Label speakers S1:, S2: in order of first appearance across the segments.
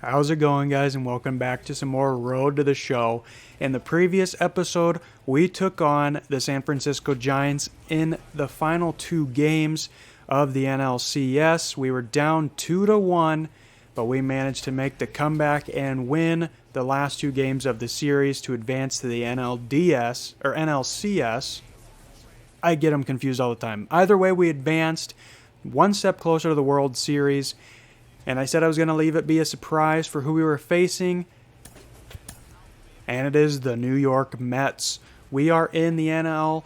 S1: How's it going, guys, and welcome back to some more Road to the Show. In the previous episode, we took on the San Francisco Giants in the final two games of the NLCS. We were down 2-1, but we managed to make the comeback and win the last two games of the series to advance to the NLCS. I get them confused all the time. Either way, we advanced one step closer to the World Series. And I said I was going to leave it be a surprise for who we were facing. And it is the New York Mets. We are in the NLCS.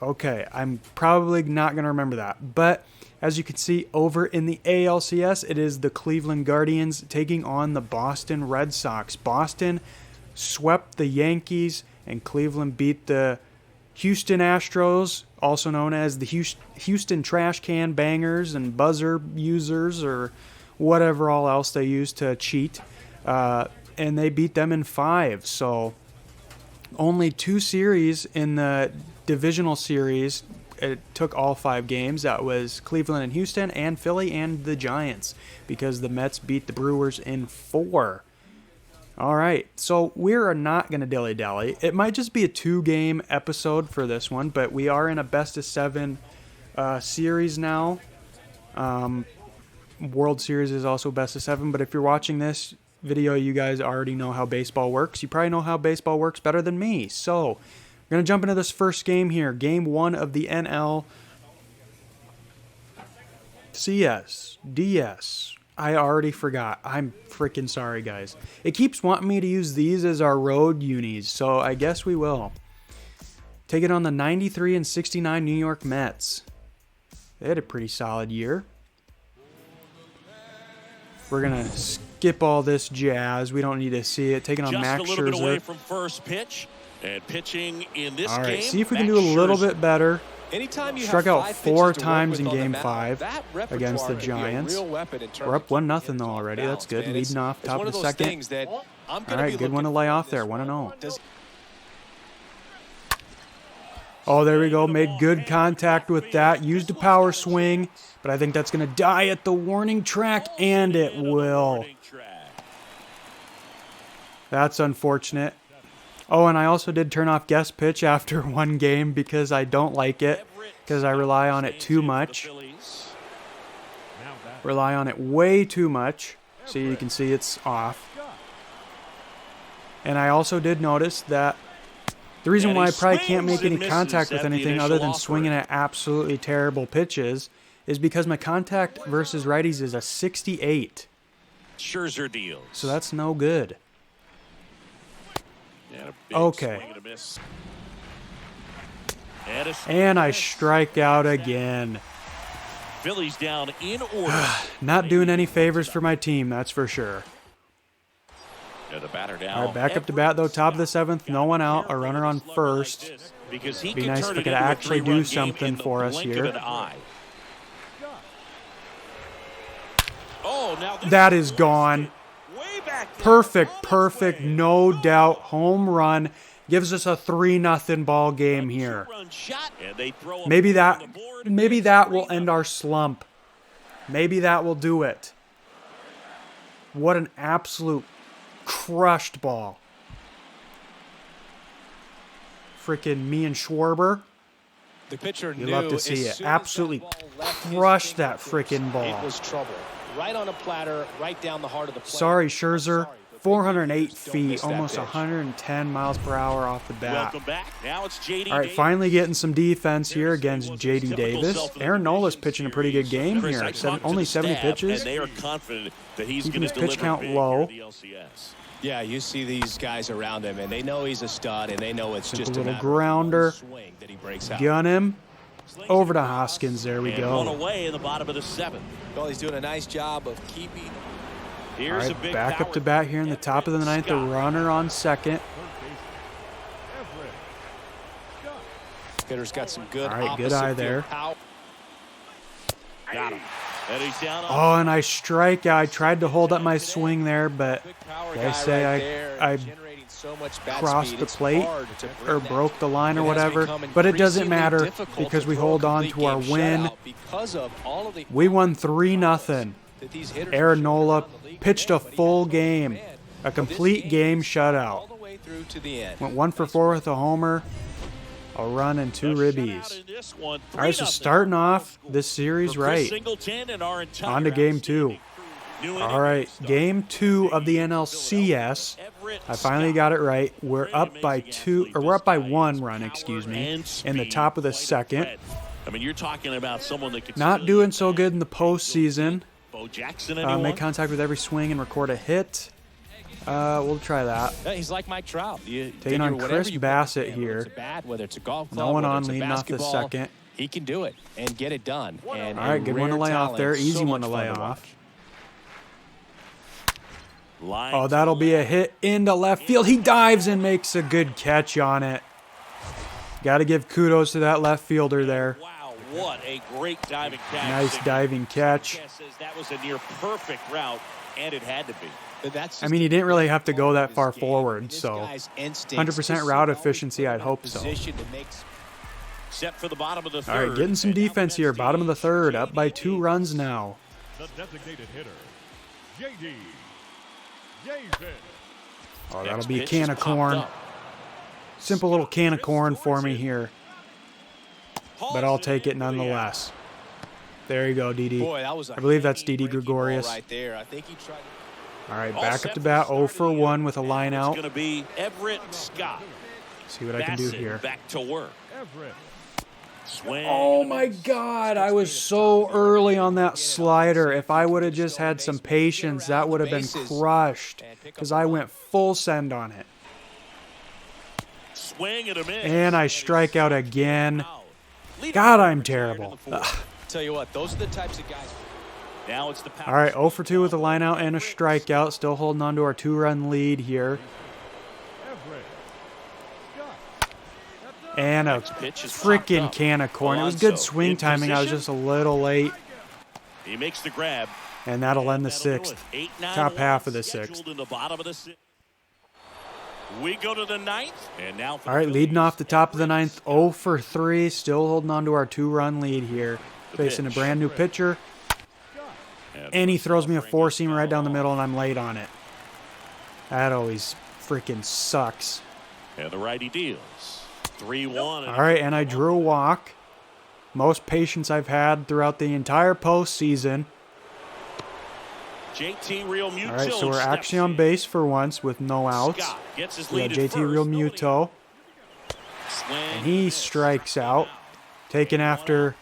S1: Okay, I'm probably not going to remember that. But as you can see over in the ALCS, it is the Cleveland Guardians taking on the Boston Red Sox. Boston swept the Yankees and Cleveland beat the Houston Astros, also known as the Houston Trash Can Bangers and Buzzer Users, or whatever all else they use to cheat. And they beat them in 5. So only 2 series in the divisional series. It took all 5 games. That was Cleveland and Houston and Philly and the Giants, because the Mets beat the Brewers in 4. All right, so we're not going to dilly-dally. It might just be a 2-game episode for this one, but we are in a best-of-7 series now. World Series is also best-of-7, but if you're watching this video, you guys already know how baseball works. You probably know how baseball works better than me. So we're going to jump into this first game here, Game 1 of the NLCS. I already forgot. I'm freaking sorry, guys. It keeps wanting me to use these as our road unis, so I guess we will. Take it on the 93 and 69 New York Mets. They had a pretty solid year. We're going to skip all this jazz. We don't need to see it. Taking on Max Scherzer.
S2: Just a little bit away from first pitch. And pitching in this game.
S1: All right, see if we can do a little bit better.
S3: Anytime you
S1: Struck out 4 times in Game
S3: 5
S1: against the Giants. We're up 1-0 though already. That's good. Leading off top of the second. All right, good one to lay off there. 1-0. Oh, there we go. Made good contact with that. Used a power swing, but I think that's going to die at the warning track, and it will. That's unfortunate. Oh, and I also did turn off guest pitch after one game because I don't like it, because I rely on it too much. Rely on it way too much. So you can see it's off. And I also did notice that the reason why I probably can't make any contact with anything other than swinging at absolutely terrible pitches is because my contact versus righties is a 68.
S2: Scherzer deals.
S1: So that's no good. Okay. And I strike out again.
S2: Phillies down in order.
S1: Not doing any favors for my team, that's for sure.
S2: The batter down.
S1: All right, back up to bat, though. Top of the 7th, no one out. A runner on first. Be nice if it could actually do something for us here. That is gone. Perfect, no doubt home run. Gives us a 3-0 ball game here. Maybe that will end our slump. Maybe that will do it. What an absolute crushed ball. Freaking me and Schwarber.
S3: The pitcher
S1: you love to see it. Absolutely crushed that freaking ball.
S3: It was trouble. Right on a platter, right down the heart of the plate.
S1: Sorry, Scherzer. 408 feet, almost 110 miles per hour off the bat.
S2: Welcome back. Now it's JD
S1: All right, finally getting some defense here against JD Davis. Aaron Nola's pitching a pretty good game here. Only 70 pitches.
S2: And they are confident that he's
S1: keeping
S2: going
S1: his
S2: to
S1: pitch count low.
S3: Yeah, you see these guys around him, and they know he's a stud, and they know it's just a
S1: little grounder.
S3: That he breaks out.
S1: Gun him. Over to Hoskins. There we go.
S2: One away in the bottom of the 7th.
S3: Well, he's doing a nice job of keeping.
S1: All right, back up to bat here in the top of the 9th. A runner on second.
S3: Hitter's got some good.
S1: All right, good eye there.
S2: Got him. And he's down.
S1: Oh, and I strike out. I tried to hold up my swing there, but they say I crossed the plate or broke the line or whatever. But it doesn't matter because we hold on to our win. We won 3-0.
S3: that these hitters
S1: Aaron
S3: are
S1: Nola
S3: around the league
S1: pitched
S3: today,
S1: a
S3: but he
S1: full
S3: has to go
S1: game.
S3: command.
S1: A
S3: This
S1: complete game
S3: all
S1: shutout.
S3: the way through to the end.
S1: Went 1 for 4 with a homer, a run, and 2 ribbies. All right, so starting off this series right. On to game 2. All right, game 2 of the NLCS. I finally got it right. We're up by 1 run, excuse me, in the top of the second.
S2: I mean, you're talking about someone that could
S1: Not doing so good in the postseason.
S2: Bo Jackson, anyone?
S1: Make contact with every swing and record a hit. We'll try that.
S3: Yeah, he's like Mike Trout.
S1: Taking on Chris Bassett here.
S3: Whether it's a bat, whether it's a golf club,
S1: No one
S3: whether
S1: on,
S3: it's a
S1: leading off the
S3: basketball,
S1: second.
S3: He can do it and get it done. And
S1: All right, good one to lay off there. Easy
S3: so
S1: one to
S3: much fun
S1: lay
S3: watch.
S1: off.
S2: Line
S1: Oh, that'll be a hit into left field. He dives and makes a good catch on it. Got to give kudos to that left fielder there.
S2: Wow, what a great diving catch.
S1: Nice diving catch.
S2: That was a near perfect route, and it had to be.
S3: But that's
S1: I mean, he didn't really have to go that far
S3: game.
S1: forward,
S3: This
S1: so
S3: guy's instincts
S1: 100%
S3: just
S1: route
S3: always
S1: efficiency,
S3: put him
S1: I'd
S3: in
S1: hope
S3: a
S1: so.
S3: position to make
S2: Set for the bottom of the third.
S1: All right, getting some
S2: And now
S1: defense
S2: the
S1: here.
S2: next
S1: Bottom of the
S2: team,
S1: third, up by 2
S2: JD.
S1: runs now.
S4: The designated hitter, JD. Davis.
S1: Oh, that'll
S2: Next
S1: be a
S2: pitch
S1: can
S2: is
S1: of
S2: popped
S1: corn.
S2: up.
S1: Simple little can of corn for me here, but I'll take it nonetheless. There you go, Didi.
S3: Boy, that was a
S1: I believe that's Didi
S3: breaking ball
S1: Gregorius.
S3: right there. I think he tried.
S1: All right,
S2: All
S1: back
S2: set
S1: up to
S2: for
S1: bat,
S2: the
S1: 0
S2: start
S1: for
S2: of the
S1: 1 with a line
S2: It's
S1: out.
S2: going to be Everett Scott.
S1: See what I can do
S2: Bassett
S1: here.
S2: back to work.
S4: Everett.
S2: Swing.
S1: Oh my God, I was so early on that slider. If I would have just had some patience, that would have been crushed because I went full send on it.
S2: Swing and a miss.
S1: And I strike out again.
S2: Lead
S1: God,
S2: off
S1: I'm
S2: retired in
S1: terrible.
S2: the fourth.
S3: Tell you what, those are the types of guys.
S2: Now it's the power.
S1: All right, 0 for 2 with a line out and a strikeout. Still holding on to our 2-run lead here.
S4: Everett. Scott.
S1: And a
S2: Pitch is popped
S1: freaking
S2: up.
S1: can of corn. It was good
S2: Alonso
S1: swing
S2: in
S1: timing. I was
S2: position.
S1: just a little late.
S2: He makes the grab.
S1: And that'll end the
S2: That'll do
S1: 6th.
S2: it. 8-9
S1: Top half of the
S2: scheduled
S1: 6th.
S2: in the bottom of the 6th. We go to the 9th, and now for
S1: All right,
S2: the
S1: leading off the top of the
S2: Everett
S1: 9th, 0 for 3. Still holding on to our 2-run lead here. Facing a
S2: pitch.
S1: brand new pitcher. And he throws me a 4-seamer right down the middle, and I'm late on it. That always freaking sucks.
S2: And the righty deals. 3-1.
S1: All right, and I drew a walk. Most patience I've had throughout the entire postseason.
S2: JT Real Muto.
S1: All right, so we're
S2: steps
S1: actually on
S2: in.
S1: base for once with no outs.
S2: Scott gets his
S1: We
S2: lead
S1: got
S2: at
S1: JT Real
S2: first.
S1: Muto,
S2: Swing
S1: and he
S2: miss.
S1: strikes out. Taking after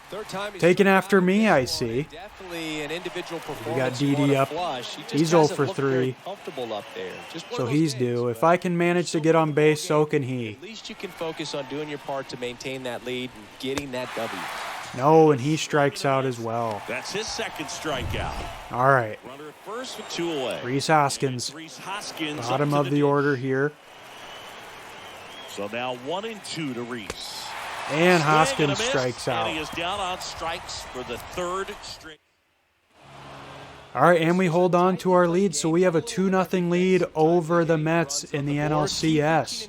S3: Third time he's
S1: Taking
S3: struck
S1: after
S3: out
S1: me,
S3: this
S1: I
S3: one.
S1: see.
S3: Definitely an individual
S1: got
S3: performance.
S1: Didi
S3: on a
S1: up.
S3: flush. He just
S1: He's 0
S3: hasn't
S1: for
S3: looked very
S1: 3.
S3: comfortable up there. Just one
S1: So
S3: of those
S1: he's
S3: days,
S1: due.
S3: but
S1: If I can manage to get on base, so can he.
S3: At least you can focus on doing your part to maintain that lead and getting that W.
S1: No, and he strikes out as well.
S2: That's his second strikeout.
S1: All right,
S2: Runner at first with 2 away.
S1: Reese Hoskins,
S2: Reese Hoskins
S1: bottom
S2: up
S1: of
S2: to
S1: the order here.
S2: So now 1 and 2 to Reese.
S1: And
S2: Swing and a
S1: Hoskins
S2: miss,
S1: strikes
S2: And he
S1: out.
S2: is down on strikes for the 3rd straight.
S1: All right, and we hold on to our lead, so we have a 2-0 lead over the Mets in the NLCS.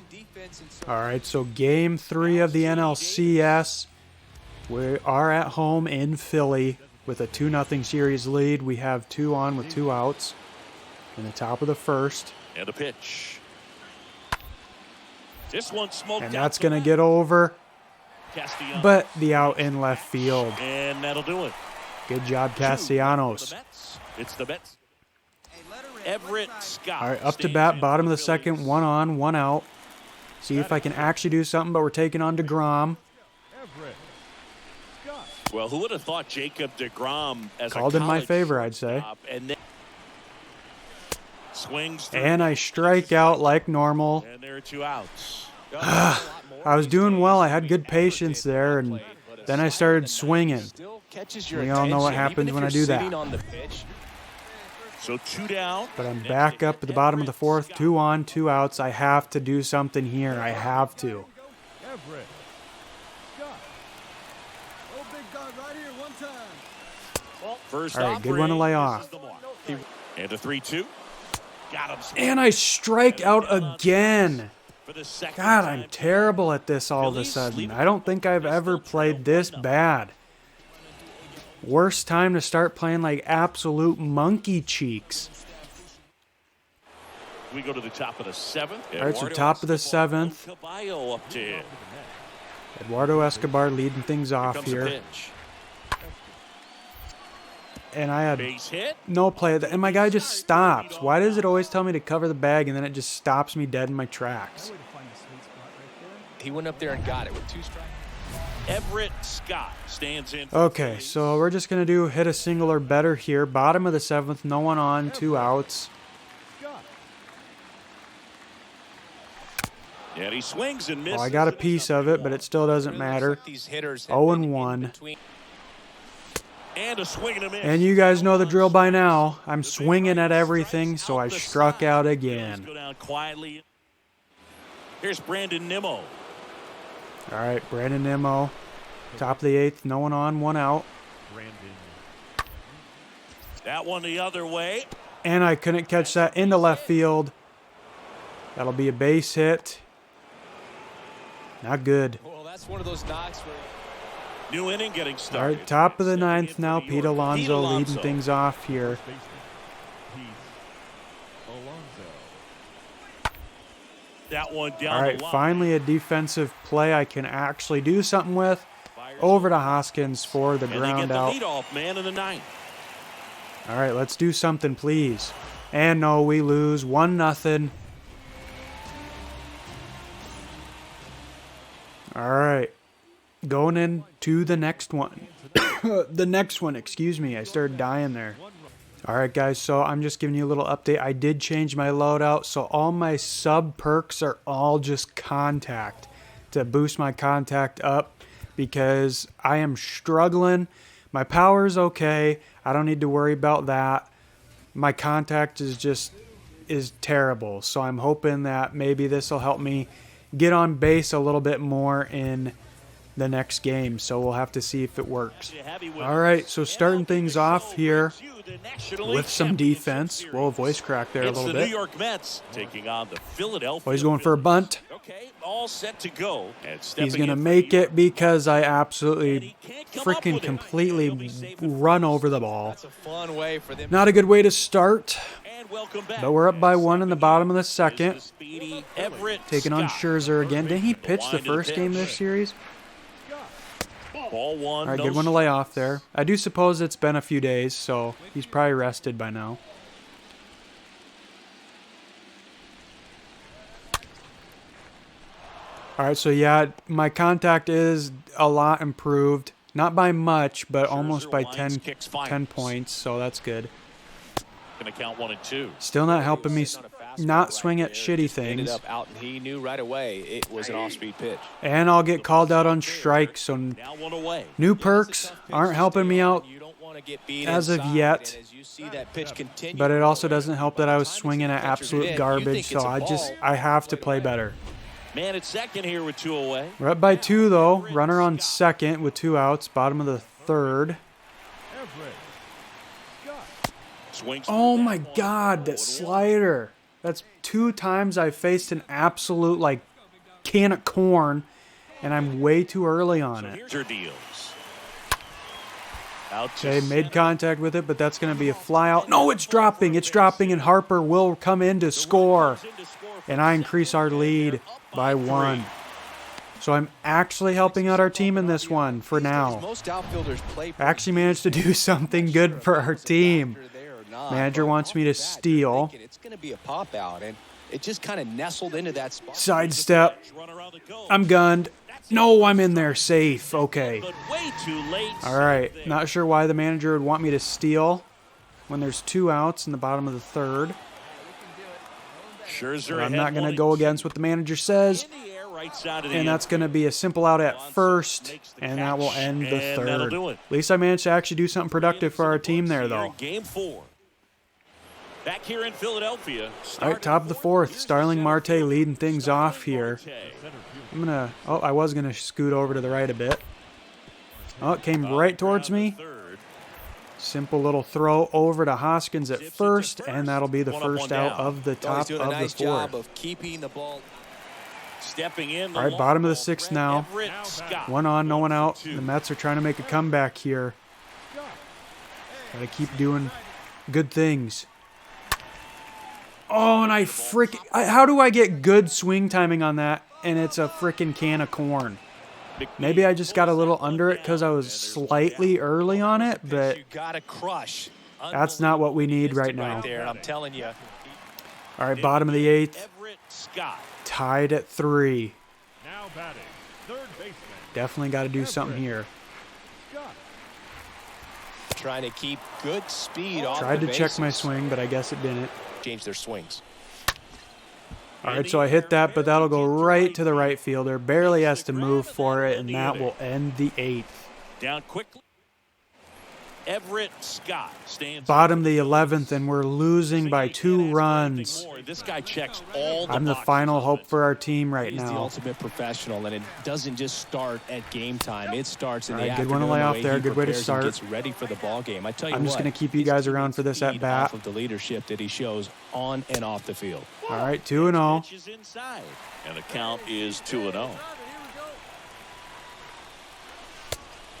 S1: All right, so game 3 of the NLCS. We are at home in Philly with a 2-0 series lead. We have 2 on with 2 outs in the top of the first.
S2: And a pitch. This one smoked
S1: And
S2: out
S1: that's
S2: the
S1: going to
S2: left.
S1: get over,
S2: Castellanos.
S1: but the out in left field.
S2: And that'll do it.
S1: Good job,
S2: 2 for
S1: Castellanos.
S2: the Mets. It's the Mets. Everett Scott.
S1: All right, up to
S2: stands
S1: bat,
S2: in
S1: bottom of
S2: for
S1: the second,
S2: Phillies.
S1: 1 on, 1 out. See if I can actually do something, but we're taking on DeGrom.
S4: Everett. Scott.
S2: Well, who would have thought Jacob DeGrom as
S1: Called
S2: a
S1: in my
S2: college
S1: favor, I'd say.
S2: shortstop, and then swings through,
S1: And I strike out like normal.
S2: and there are 2 outs.
S1: I was doing well. I had good patience there, and then I started swinging.
S3: Still catches your
S1: We all know what
S3: attention,
S1: happens
S3: even if
S1: when I
S3: you're
S1: do that.
S3: sitting on the pitch.
S2: So 2 down.
S1: But I'm back up at the bottom of the fourth, 2 on, 2 outs. I have to do something here. I have to.
S4: Everett. Scott. Oh, big dog right here, one time.
S2: First
S1: All right, good one to lay off.
S2: And a 3-2. Got him.
S1: And I strike out again.
S2: For the second
S1: God,
S2: time.
S1: I'm terrible at this all of a sudden. I don't think I've ever played this bad. Worst time to start playing like absolute monkey cheeks.
S2: We go to the top of the 7th.
S1: All right, so top of the 7th.
S2: Caballo up to hit.
S1: Eduardo Escobar leading things off
S2: Here comes
S1: here.
S2: the pitch.
S1: And I had
S2: Base hit.
S1: no play. And my guy just stops. Why does it always tell me to cover the bag and then it just stops me dead in my tracks?
S3: He went up there and got it with 2 strikes.
S2: Everett Scott stands in.
S1: Okay, so we're just going to do hit a single or better here. Bottom of the 7th, no one on, 2 outs.
S2: And he swings and misses.
S1: Oh, I got a piece of it, but it still doesn't matter. 0-1.
S2: And a swing and a miss.
S1: And you guys know the drill by now. I'm swinging at everything, so I struck out again.
S2: Go down quietly. Here's Brandon Nimmo.
S1: All right, Brandon Nimmo. Top of the 8th, no one on, 1 out.
S2: That one the other way.
S1: And I couldn't catch that into left field. That'll be a base hit. Not good.
S3: Well, that's one of those knocks where
S2: New inning getting
S1: All
S2: started.
S1: right, top of the 9th now. Pete Alonso leading things off here.
S2: That one down
S1: All right,
S2: the line.
S1: finally a defensive play I can actually do something with. Over to Hoskins for the
S2: And they
S1: ground
S2: get the
S1: out.
S2: leadoff man in the 9th.
S1: All right, let's do something, please. And no, we lose 1-0. All right, going into the next one. The next one, excuse me. I started dying there. All right, guys, so I'm just giving you a little update. I did change my loadout, so all my sub perks are all just contact to boost my contact up because I am struggling. My power's okay. I don't need to worry about that. My contact is terrible, so I'm hoping that maybe this will help me get on base a little bit more in the next game, so we'll have to see if it works. All right, so starting things off here with some defense. Whoa, voice crack there a little
S2: It's the
S1: bit.
S2: New York Mets taking on the Philadelphia.
S1: Oh, he's going for a bunt.
S2: Okay, all set to go. And
S1: He's
S2: stepping
S1: going to
S2: in for
S1: make
S2: New
S1: it
S2: York.
S1: because I
S2: And
S1: absolutely
S2: he can't come up
S1: freaking
S2: with it.
S1: completely
S2: He'll be saving
S1: run
S2: for
S1: over the ball.
S3: that's a fun way for them.
S1: Not a good way to start,
S2: And welcome back.
S1: but we're up by 1 in the bottom of the
S2: Here's
S1: second.
S2: the speedy Everett
S1: Taking on
S2: Scott.
S1: Scherzer again. Didn't he pitch the
S2: Wind to the
S1: first game of
S2: pitch.
S1: this series?
S2: Ball one.
S1: All right,
S2: no
S1: good one to lay off there. I do suppose it's been a few days, so he's probably rested by now. All right, so yeah, my contact is a lot improved. Not by much, but almost by
S2: winds,
S1: 10
S2: kicks, fires.
S1: points, so that's good.
S2: Gonna count 1 and 2.
S1: Still not helping me not swing at shitty
S3: Ended
S1: things.
S3: up out, and he knew right away it was an off-speed pitch.
S1: And I'll get called out on strikes, so
S2: Now 1 away.
S1: new perks aren't helping me out
S3: You don't want to get beat
S1: as of
S3: inside,
S1: yet.
S3: and as you see that pitch continue,
S1: but it also doesn't help that I was swinging at absolute
S3: you
S1: garbage,
S3: think
S1: so
S3: it's a
S1: I have to play better.
S2: Man at second here with 2 away.
S1: We're up by 2, though. Runner on second with 2 outs. Bottom of the 3rd.
S2: Swings.
S1: Oh
S2: through
S1: my
S2: that one.
S1: God, that slider. That's 2 times I faced an absolute, like, can of corn, and I'm way too early on
S2: So
S1: it.
S2: here's your deals. Out to
S1: Okay, made
S2: center.
S1: contact with it, but that's going to be a fly out. No, it's dropping, and Harper will come in to score. And I increase our lead by 1. So I'm actually helping out our team in this one for now.
S3: most outfielders play.
S1: I actually managed to do something good for our team. Manager wants me to steal.
S3: It's going to be a pop out, and it just kind of nestled into that spot.
S1: Sidestep. I'm gunned. No, I'm in there safe. Okay.
S2: But way too late.
S1: All right. Not sure why the manager would want me to steal when there's 2 outs in the bottom of the 3rd.
S2: Scherzer
S1: But I'm
S2: ahead
S1: not going
S2: 1
S1: to go against what the manager says.
S2: in the air, right side of the
S1: And that's going to be a simple out at first, and that will end the
S2: And that'll
S1: 3rd.
S2: do it.
S1: At least I managed to actually do something productive for our team there, though.
S2: Game 4. Back here in Philadelphia.
S1: All right, top of the 4th. Starling Marte leading things off here. I'm going to... Oh, I was going to scoot over to the right a bit. Oh, it came right towards me. Simple little throw over to Hoskins at first, and that'll be the first out of the
S3: He's
S1: top
S3: doing
S1: of
S3: a
S1: the
S3: nice job
S1: 4th.
S3: of keeping the ball.
S2: Stepping in.
S1: All right, bottom of the 6th now.
S2: Everett Scott.
S1: 1 on, no one out. The Mets are trying to make a comeback here. Gotta keep doing good things. Oh, and how do I get good swing timing on that? And it's a freaking can of corn. Maybe I just got a little under it because I was slightly early on it, but
S3: You gotta crush.
S1: that's not what we need right now.
S3: Right there, I'm telling you.
S1: All right, bottom of the 8th.
S2: Everett Scott.
S1: Tied at 3.
S4: Now batting, third baseman.
S1: Definitely got to do something here.
S4: Scott.
S3: Trying to keep good speed off
S1: Tried
S3: the
S1: to check my
S3: bases.
S1: swing, but I guess it didn't.
S3: Change their swings.
S1: All right, so I hit that, but that'll go right to the right fielder. Barely has to move for it, and that will end the 8th.
S2: Down quickly. Everett Scott stands.
S1: Bottom of the 11th, and we're losing by 2 runs.
S2: This guy checks all the
S1: I'm the
S2: boxes
S1: final
S2: on
S1: hope
S2: it.
S1: for our team right
S3: He's the
S1: now.
S3: ultimate professional, and it doesn't just start at game time. It starts in
S1: All
S3: the
S1: right, good
S3: afternoon.
S1: one to lay
S3: the
S1: off
S3: way
S1: there.
S3: he
S1: Good way to
S3: prepares and
S1: start.
S3: Gets ready for the ball game. I tell you
S1: I'm just
S3: what,
S1: going to keep you
S3: he's
S1: guys
S3: keeping
S1: around for this
S3: speed
S1: at bat.
S3: off of the leadership that he shows on and off the field.
S1: All right, 2-0.
S2: Pitch is inside, and the count is 2-0.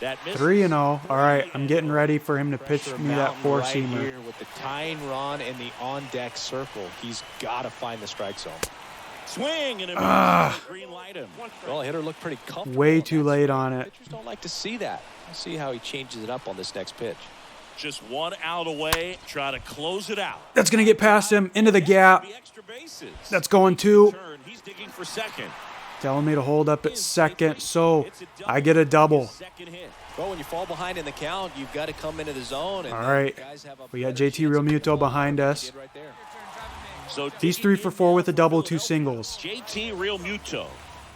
S2: That misses.
S1: 3-0. All right, I'm getting ready for him to pitch
S3: Pressure
S1: me that
S3: mountain right
S1: 4-seamer.
S3: here with the tying run and the on-deck circle. He's got to find the strike zone.
S2: Swing and a green light him.
S3: Well, hitter looked pretty comfortable.
S1: Way
S3: on
S1: too
S3: that
S1: late
S3: swing.
S1: on it.
S3: Pitchers don't like to see that. Let's see how he changes it up on this next pitch.
S2: Just one out away. Try to close it out.
S1: That's going to get past him into the gap.
S2: The extra bases.
S1: That's going 2.
S2: Turn. He's digging for second.
S1: Telling me to hold up at second, so I get a double.
S2: Second hit.
S3: Well, when you fall behind in the count, you've got to come into the zone. And
S1: All right,
S3: guys have a
S1: we got
S3: better
S1: JT
S3: chance of
S1: Realmuto
S3: getting
S1: behind
S3: the ball.
S1: us.
S3: Kid right there.
S2: So
S1: He's 3 for 4 with a double, 2 singles.
S2: JT Realmuto.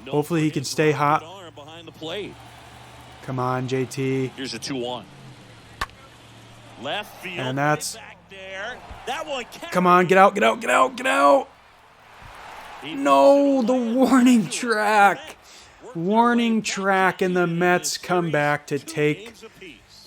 S1: Hopefully he can stay hot.
S2: Arm behind the plate.
S1: Come on, JT.
S2: Here's a 2-1. Left field.
S1: And that's-
S2: way back there. That one.
S1: Come on, get out, get out, get out, get out. No, the warning track. Warning track, and the Mets come back to take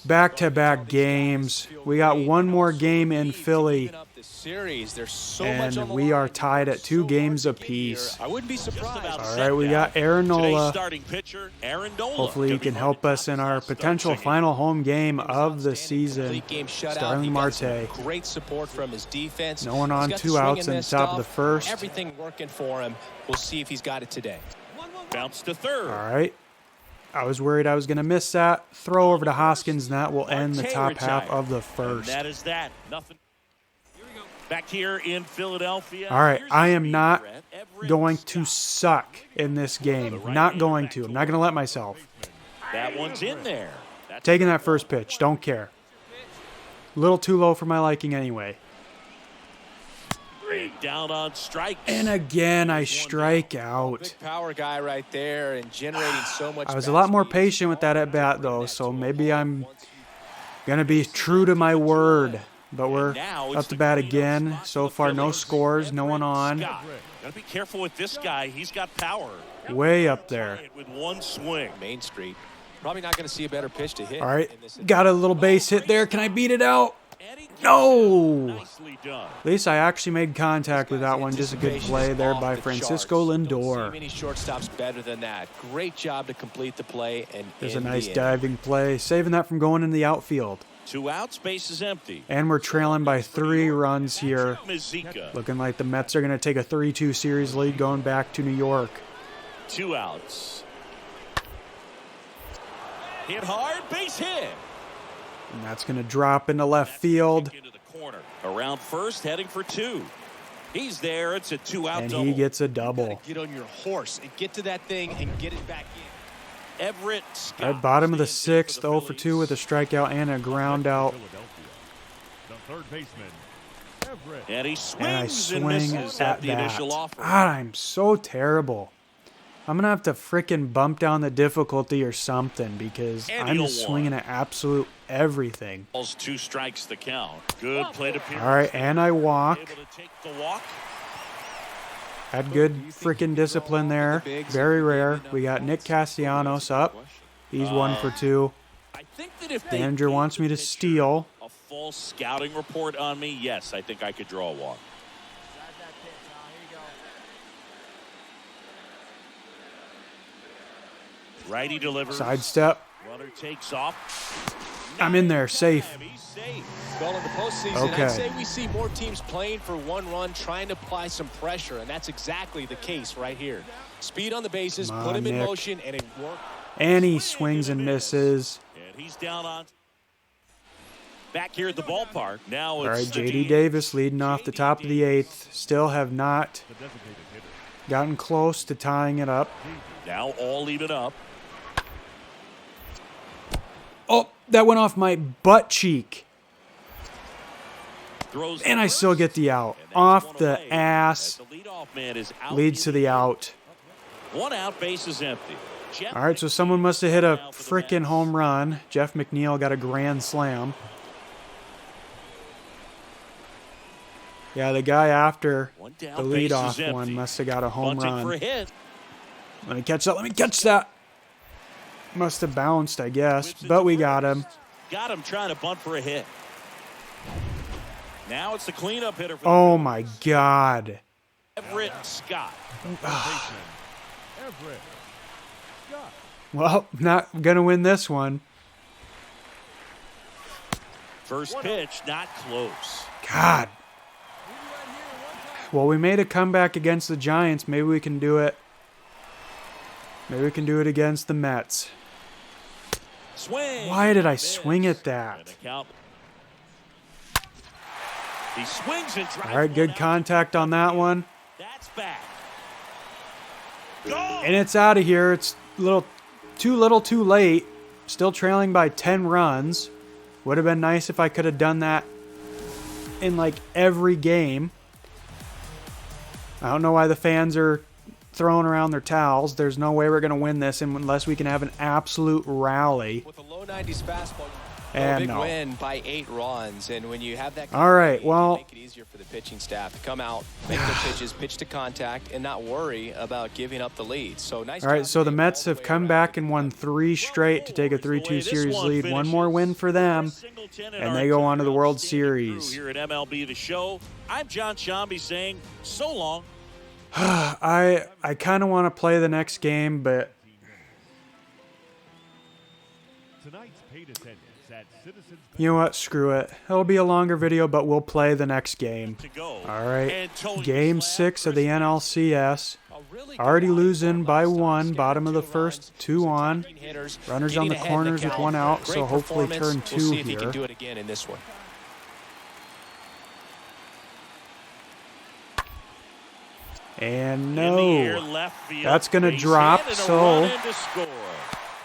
S1: back-to-back games. We got one more game in Philly,
S3: Up the series. There's so much on
S1: and
S3: the
S1: we
S3: line.
S1: are tied at 2 games apiece.
S3: I wouldn't be surprised.
S1: All right, we got Aaron
S2: Today's
S1: Nola.
S2: starting pitcher, Aaron Nola.
S1: Hopefully he
S2: Gonna be
S1: can
S2: hard
S1: help
S2: to
S1: us in
S2: top
S1: our
S2: this start
S1: potential
S2: second.
S1: final home game of the season.
S3: Complete game shutout.
S1: Starling
S3: He got some
S1: Marte.
S3: Great support from his defense.
S1: No one on,
S3: He's got
S1: 2
S3: the swing
S1: outs
S3: and
S1: in
S3: miss
S1: the top of the
S3: stuff.
S1: first.
S3: Everything working for him. We'll see if he's got it today.
S2: Bounce to third.
S1: All right. I was worried I was going to miss that. Throw over to Hoskins, and that will end the
S2: Marte
S1: top half
S2: retired.
S1: of the
S2: And
S1: first.
S2: that is that. Nothing. Back here in Philadelphia.
S1: All right,
S2: Here's
S1: I
S2: the
S1: am
S2: speed
S1: not
S2: threat, Everett
S1: going to
S2: Scott.
S1: suck in this game. Not going to. I'm not going to let myself.
S2: That one's in there. That's
S1: Taking that first pitch. Don't care. A little too low for my liking anyway.
S2: down on strikes.
S1: And again, I strike out.
S3: Big power guy right there and generating so much.
S1: I was a
S3: bat
S1: lot more
S3: speed.
S1: patient with that at bat, though, so maybe I'm going to be true to my word. But we're
S2: Now
S1: up
S2: it's
S1: to
S2: the
S1: bat
S2: cleanup
S1: again.
S2: spot
S1: So
S2: for the
S1: far, no
S2: Phillies.
S1: scores, no one on.
S2: Scott. Gotta be careful with this guy. He's got power.
S1: Way up there.
S2: With one swing.
S3: Main Street. Probably not going to see a better pitch to hit.
S1: All right,
S3: in this
S1: got a little base hit there. Can I beat it out?
S2: And he gets
S1: No!
S2: it. Nicely done.
S1: At least I actually made contact with that one. Just a good
S3: Anticipation
S1: play
S3: is
S1: there
S3: off
S1: by
S3: the
S1: Francisco
S3: charts. Don't see
S1: Lindor.
S3: many shortstops better than that. Great job to complete the play and
S1: There's a
S3: end the
S1: nice
S3: inning.
S1: diving play, saving that from going in the outfield.
S2: 2 outs, base is empty.
S1: And we're trailing by 3 runs here.
S2: Mazika.
S1: Looking like the Mets are going to take a 3-2 series lead going back to New York.
S2: 2 outs. Hit hard, base hit.
S1: And that's going to drop into left field.
S2: Into the corner. Around first, heading for 2. He's there. It's a 2-out
S1: And
S2: double.
S1: he gets a
S3: You gotta
S1: double.
S3: get on your horse and get to that thing and get it back in.
S2: Everett Scott.
S1: At bottom of the
S2: stands in
S1: 6th, 0 for 2 with a strikeout and a ground out.
S4: Philadelphia. The third baseman, Everett.
S2: And he
S1: And I
S2: swings and
S1: swing
S2: misses
S1: at
S2: at the
S1: that.
S2: initial offer.
S1: God, I'm so terrible. I'm going to have to frickin' bump down the difficulty or something because
S2: And
S1: I'm
S2: he'll
S1: just swinging
S2: walk.
S1: at absolute everything.
S2: Balls 2 strikes the count. Good plate appearance.
S1: All right, and I walk.
S2: Able to take the walk.
S1: Had good freaking discipline there. Very rare. We got Nick Castellanos up. He's 1 for 2.
S2: I think that if
S1: The
S2: they
S1: manager
S2: gave
S1: wants
S2: the
S1: me to
S2: pitcher
S1: steal.
S2: a full scouting report on me, yes, I think I could draw a walk. Righty delivers.
S1: Sidestep.
S2: Runner takes off.
S1: I'm in there, safe.
S2: He's safe.
S3: Well, in the postseason,
S1: Okay.
S3: I'd say we see more teams playing for one run, trying to apply some pressure, and that's exactly the case right here. Speed on the bases,
S1: Come
S3: put
S1: on,
S3: him in
S1: Nick.
S3: motion, and it worked.
S1: And he swings and misses.
S2: And he's down on. Back here at the ballpark. Now
S1: All
S2: it's
S1: right,
S2: the
S1: J.D. Davis leading off the top of the 8th. Still have not
S4: The designated hitter.
S1: gotten close to tying it up.
S2: Now all even up.
S1: Oh, that went off my butt cheek.
S2: Throws
S1: And
S2: to
S1: I still
S2: first,
S1: get the out.
S2: and that's
S1: Off
S2: one
S1: the
S2: away
S1: ass.
S2: as the leadoff man is out
S1: Leads to
S2: in
S1: the
S2: eighth.
S1: out.
S2: One out, base is empty. Jeff
S1: All right, so
S2: McNeil
S1: someone must have hit a
S2: now for the
S1: frickin'
S2: Mets.
S1: home run. Jeff McNeil got a grand slam. Yeah, the guy after
S2: One
S1: the
S2: down, base is
S1: leadoff
S2: empty.
S1: one must have got a home
S2: Bunting for a
S1: run.
S2: hit.
S1: Let me catch that. Let me catch that. Must have bounced, I guess,
S2: Whips it
S1: but
S2: to
S1: we got
S2: first.
S1: him.
S2: Got him trying to bunt for a hit. Now it's the cleanup hitter for
S1: Oh my God.
S2: Everett Scott.
S4: Baseman. Everett. Scott.
S1: Well, not gonna win this one.
S2: First pitch, not close.
S1: God. Well, we made a comeback against the Giants. Maybe we can do it. Maybe we can do it against the Mets.
S2: Swing.
S1: Why did I
S2: Miss.
S1: swing at
S2: And
S1: that?
S2: the count. He swings and drives.
S1: All right,
S2: one
S1: good
S2: out.
S1: contact on that one.
S2: That's back. Go.
S1: And it's out of here. It's little too late. Still trailing by 10 runs. Would have been nice if I could have done that in like every game. I don't know why the fans are throwing around their towels. There's no way we're going to win this unless we can have an absolute rally.
S3: With a low 90s fastball, a
S1: And
S3: big
S1: no.
S3: win by 8 runs, and when you have that,
S1: All right,
S3: you
S1: well-
S3: make it easier for the pitching staff to come out, make their pitches, pitch to contact, and not worry about giving up the lead. So nice.
S1: All right,
S3: job
S1: so the
S3: today
S1: Mets
S3: all
S1: have
S3: way
S1: come
S3: around.
S1: back and won 3 straight to take a 3-2 series lead. One more win for them, and they go on to the World Series.
S2: Here at MLB The Show, I'm John Shambi saying so long.
S1: I kind of want to play the next game, but
S4: Tonight's paid attendance at Citizens.
S1: you know what? Screw it. It'll be a longer video, but we'll play the next game.
S2: To go.
S1: All right,
S2: Antonio
S1: Game
S2: Slab,
S1: 6 of the
S2: Chris
S1: NLCS.
S3: A really
S1: Already
S3: good
S1: losing
S3: outcome
S1: by
S3: last time.
S1: 1,
S3: Scored
S1: bottom of the
S3: 2
S1: first,
S3: runs,
S1: 2 on.
S3: 16 hitters,
S1: Runners on
S3: getting
S1: the
S3: ahead in
S1: corners with
S3: count.
S1: 1 out,
S3: Great
S1: so hopefully
S3: performance.
S1: turn 2
S3: We'll see if he
S1: here.
S3: can do it again in this one.
S1: And
S2: in the air,
S1: no,
S2: left field,
S1: that's gonna
S2: base
S1: drop,
S2: hit, and a
S1: so-
S2: run in to score.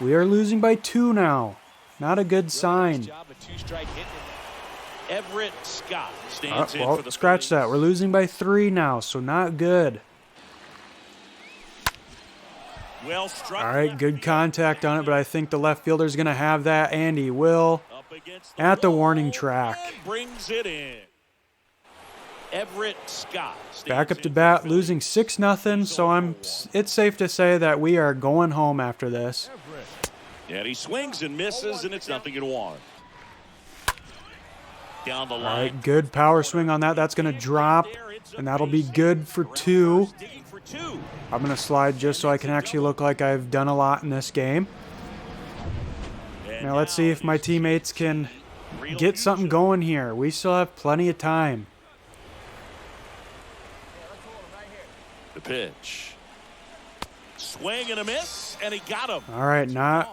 S1: we are losing by 2 now. Not a good sign.
S3: Nice job, a 2-strike hit.
S2: Everett Scott stands in for
S1: Well,
S2: the
S1: scratch that. We're
S2: Phillies.
S1: losing by 3 now, so not good.
S2: Well struck.
S1: All right,
S2: left
S1: good
S2: field.
S1: contact on it, but I think the left fielder's going to have that, and he will.
S2: Up against
S1: At the
S2: wall
S1: warning track.
S2: and brings it in. Everett Scott stands
S1: Back up to
S2: in for
S1: bat,
S2: the
S1: losing 6-0, so it's safe to say that we are going home after this.
S4: Everett.
S2: Phillies. And he swings and misses, and it's 0-1. Down the
S1: All
S2: line.
S1: right, good power swing on that. That's going to drop, and that'll be good for 2.
S2: Digging for 2.
S1: I'm going to slide just so I can actually look like I've done a lot in this game.
S2: And
S1: Now let's see if my teammates can get something going here. We still have plenty of time.
S2: The pitch. Swing and a miss, and he got him.
S1: All right, not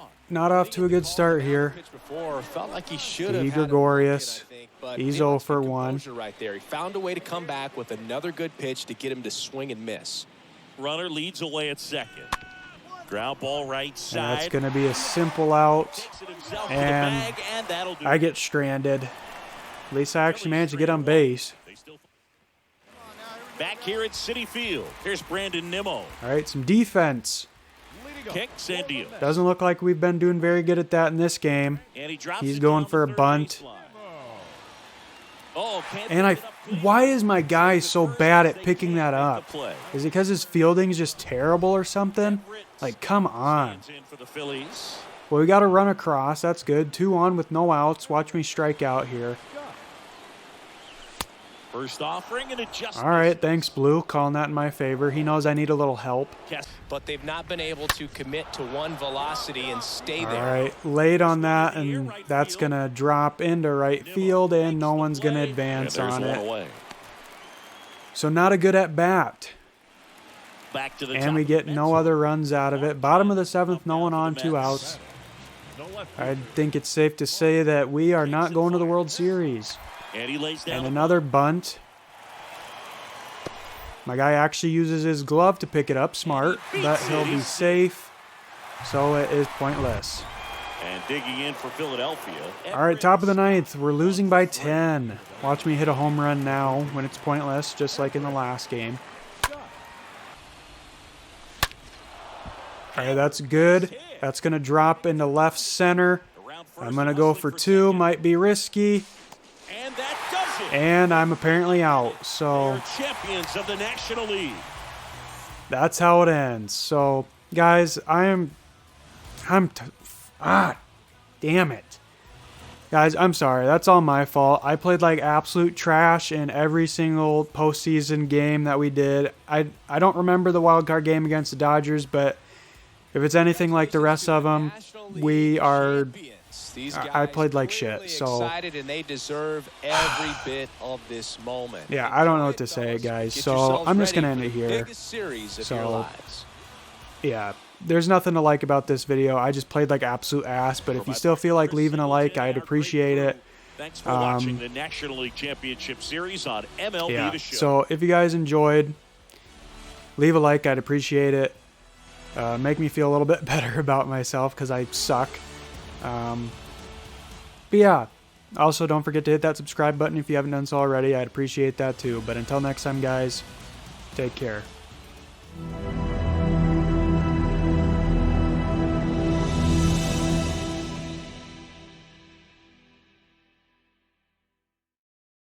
S1: off to a good start here.
S3: Pitch before, felt like he should
S1: Steve
S3: have had a
S1: Gregorius.
S3: bucket, I think, but
S1: He's
S3: he
S1: 0
S3: lets the
S1: for 1.
S3: composure right there. He found a way to come back with another good pitch to get him to swing and miss.
S2: Runner leads away at second. Ground ball right
S1: And
S2: side.
S1: that's going to be a simple out.
S2: Takes it himself to the
S1: and
S2: bag, and that'll do
S1: I
S2: it.
S1: get stranded. At least I actually managed to get on base.
S2: They still- Back here at Citi Field. Here's Brandon Nimmo.
S1: All right, some defense.
S2: Kicks and deals.
S1: Doesn't look like we've been doing very good at that in this game.
S2: And he drops
S1: He's
S2: it
S1: going
S2: down
S1: for
S2: the
S1: a
S2: third
S1: bunt.
S2: baseline. Oh, can't
S1: And
S2: pick it up.
S1: why is my guy so bad at picking that
S2: Make the
S1: up?
S2: play.
S1: Is it because his fielding is just terrible or something? Like, come on.
S2: Stands in for the Phillies.
S1: Well, we got to run across. That's good. 2 on with no outs. Watch me strike out here.
S2: First offering and adjustment.
S1: All right, thanks, Blue. Calling that in my favor. He knows I need a little help.
S3: But they've not been able to commit to one velocity and stay
S1: All
S3: there.
S1: right, late on that, and that's going to drop into right field, and no one's going to advance on it.
S2: Away.
S1: So not a good at-bat.
S2: Back to the
S1: And we get no other runs out of it. Bottom of the 7th, no one on, 2 outs. I think it's safe to say that we are not going to the World Series.
S2: And he lays down
S1: And another bunt. My guy actually uses his glove to pick it up. Smart. But he'll be safe. So it is pointless.
S2: and digging in for Philadelphia.
S1: All right, top of the 9th. We're losing by 10. Watch me hit a home run now when it's pointless, just like in the last game. All right, that's good. That's going to drop into left center. I'm going to go for 2. Might be risky.
S2: And that does it.
S1: And I'm apparently out. So
S2: They're champions of the National League.
S1: that's how it ends. So, guys, damn it. Guys, I'm sorry. That's all my fault. I played like absolute trash in every single postseason game that we did. I don't remember the wild card game against the Dodgers, but if it's anything like the rest of them, we are. I played like shit. So
S3: excited, and they deserve every bit of this moment.
S1: yeah, I don't know what to say, guys. So I'm just gonna end it here. So yeah, there's nothing to like about this video. I just played like absolute ass. But if you still feel like leaving a like, I'd appreciate it.
S2: Thanks for watching the National League Championship Series on MLB
S1: Yeah.
S2: The Show.
S1: So if you guys enjoyed, leave a like. I'd appreciate it. Make me feel a little bit better about myself because I suck. But yeah, also don't forget to hit that subscribe button if you haven't done so already. I'd appreciate that too. But until next time, guys, take care.